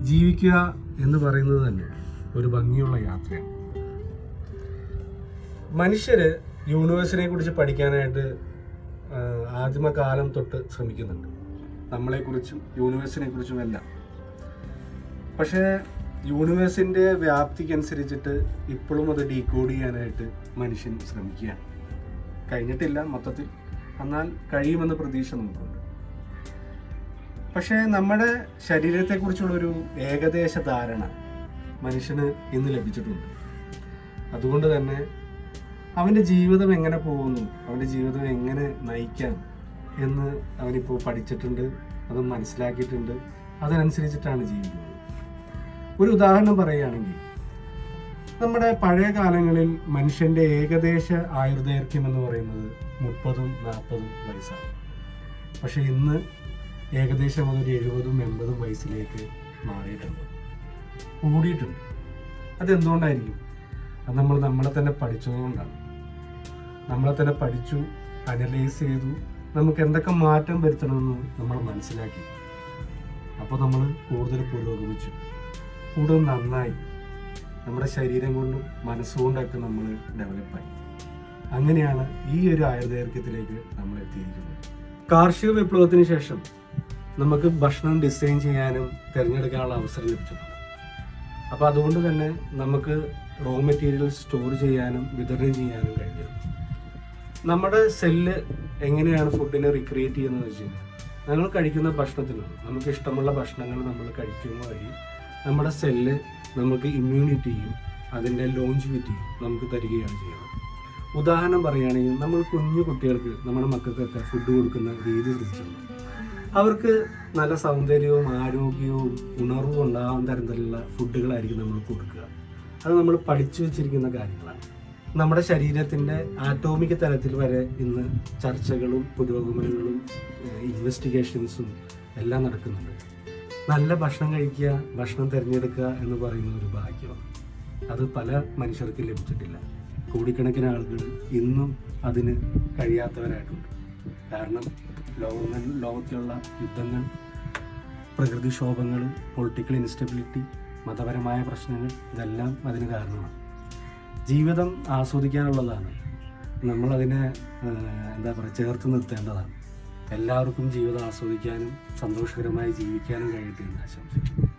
ജീവിക്കുക എന്ന് പറയുന്നത് തന്നെ ഒരു ഭംഗിയുള്ള യാത്രയാണ്. മനുഷ്യർ യൂണിവേഴ്സിനെ കുറിച്ച് പഠിക്കാനായിട്ട് ആദിമകാലം തൊട്ട് ശ്രമിക്കുന്നുണ്ട്, നമ്മളെക്കുറിച്ചും യൂണിവേഴ്സിനെ കുറിച്ചും എല്ലാം. പക്ഷേ യൂണിവേഴ്സിൻ്റെ വ്യാപ്തിക്കനുസരിച്ചിട്ട് ഇപ്പോഴും അത് ഡീകോഡ് ചെയ്യാനായിട്ട് മനുഷ്യൻ ശ്രമിക്കുകയാണ്. കഴിഞ്ഞിട്ടില്ല മൊത്തത്തിൽ, എന്നാൽ കഴിയുമെന്ന പ്രതീക്ഷ നമുക്കുണ്ട്. പക്ഷേ നമ്മുടെ ശരീരത്തെക്കുറിച്ചുള്ളൊരു ഏകദേശ ധാരണ മനുഷ്യന് ഇന്ന് ലഭിച്ചിട്ടുണ്ട്. അതുകൊണ്ട് തന്നെ അവൻ്റെ ജീവിതം എങ്ങനെ പോകുന്നു, അവൻ്റെ ജീവിതം എങ്ങനെ നയിക്കാം എന്ന് അവനിപ്പോൾ പഠിച്ചിട്ടുണ്ട്, അത് മനസ്സിലാക്കിയിട്ടുണ്ട്. അതനുസരിച്ചിട്ടാണ് ജീവിക്കുന്നത്. ഒരു ഉദാഹരണം പറയുകയാണെങ്കിൽ, നമ്മുടെ പഴയ കാലങ്ങളിൽ മനുഷ്യൻ്റെ ഏകദേശ ആയുർദൈർഘ്യം എന്ന് പറയുന്നത് 30-40 വയസ്സാണ്. പക്ഷെ ഇന്ന് ഏകദേശം അതൊരു 70-80 വയസ്സിലേക്ക് മാറിയിട്ടുണ്ട്, കൂടിയിട്ടുണ്ട്. അതെന്തുകൊണ്ടായിരിക്കും? അത് നമ്മളെ തന്നെ പഠിച്ചതുകൊണ്ടാണ്. നമ്മളെ തന്നെ പഠിച്ചു, അനലൈസ് ചെയ്തു, നമുക്ക് എന്തൊക്കെ മാറ്റം വരുത്തണമെന്ന് നമ്മൾ മനസ്സിലാക്കി. അപ്പോൾ നമ്മൾ കൂടുതൽ പുരോഗമിച്ചു, കൂടുതൽ നന്നായി. നമ്മുടെ ശരീരം കൊണ്ടും മനസ്സുകൊണ്ടൊക്കെ നമ്മൾ ഡെവലപ്പായി. അങ്ങനെയാണ് ഈ ഒരു ആയുർദൈർഘ്യത്തിലേക്ക് നമ്മൾ എത്തിയിരിക്കുന്നത്. കാർഷിക വിപ്ലവത്തിന് ശേഷം നമുക്ക് ഭക്ഷണം ഡിസൈൻ ചെയ്യാനും തിരഞ്ഞെടുക്കാനുള്ള അവസരം ലഭിച്ചിട്ടുണ്ട്. അപ്പോൾ അതുകൊണ്ട് തന്നെ നമുക്ക് റോ മെറ്റീരിയൽ സ്റ്റോർ ചെയ്യാനും വിതരണം ചെയ്യാനും കഴിഞ്ഞു. നമ്മുടെ സെല്ല് എങ്ങനെയാണ് ഫുഡിനെ റിക്രിയേറ്റ് ചെയ്യുന്നത് വെച്ച് കഴിഞ്ഞാൽ, നമ്മൾ കഴിക്കുന്ന ഭക്ഷണത്തിനാണ്. നമുക്ക് ഇഷ്ടമുള്ള ഭക്ഷണങ്ങൾ നമ്മൾ കഴിക്കുന്ന വഴി നമ്മുടെ സെല്ല് നമുക്ക് ഇമ്മ്യൂണിറ്റിയും അതിൻ്റെ ലോഞ്ചിവിറ്റിയും നമുക്ക് തരികയാണ് ചെയ്യുന്നത്. ഉദാഹരണം പറയുകയാണെങ്കിൽ, നമ്മൾ കുഞ്ഞു കുട്ടികൾക്ക്, നമ്മുടെ മക്കൾക്കൊക്കെ ഫുഡ് കൊടുക്കുന്ന രീതി ശ്രദ്ധിച്ചിട്ടുണ്ട്. അവർക്ക് നല്ല സൗന്ദര്യവും ആരോഗ്യവും ഉണർവും ഉണ്ടാകാൻ തരത്തിലുള്ള ഫുഡുകളായിരിക്കും നമ്മൾ കൊടുക്കുക. അത് നമ്മൾ പഠിച്ചു വെച്ചിരിക്കുന്ന കാര്യങ്ങളാണ്. നമ്മുടെ ശരീരത്തിൻ്റെ ആറ്റോമിക് തലത്തിൽ വരെ ഇന്ന് ചർച്ചകളും പുരോഗമനങ്ങളും ഇൻവെസ്റ്റിഗേഷൻസും എല്ലാം നടക്കുന്നുണ്ട്. നല്ല ഭക്ഷണം കഴിക്കുക, ഭക്ഷണം തിരഞ്ഞെടുക്കുക എന്ന് പറയുന്ന ഒരു ഭാഗ്യമാണ്. അത് പല മനുഷ്യർക്ക് ലഭിച്ചിട്ടില്ല. കോടിക്കണക്കിന് ആളുകൾ ഇന്നും അതിന് കഴിയാത്തവരായിട്ടുണ്ട്. കാരണം ലോകത്തിലുള്ള യുദ്ധങ്ങൾ, പ്രകൃതിക്ഷോഭങ്ങൾ, പൊളിറ്റിക്കൽ ഇൻസ്റ്റബിലിറ്റി, മതപരമായ പ്രശ്നങ്ങൾ, ഇതെല്ലാം അതിന് കാരണമാണ്. ജീവിതം ആസ്വദിക്കാനുള്ളതാണ്. നമ്മളതിനെ ചേർത്ത് നിർത്തേണ്ടതാണ്. എല്ലാവർക്കും ജീവിതം ആസ്വദിക്കാനും സന്തോഷകരമായി ജീവിക്കാനും കഴിയട്ടെ എന്ന് ആശംസിക്കുന്നു.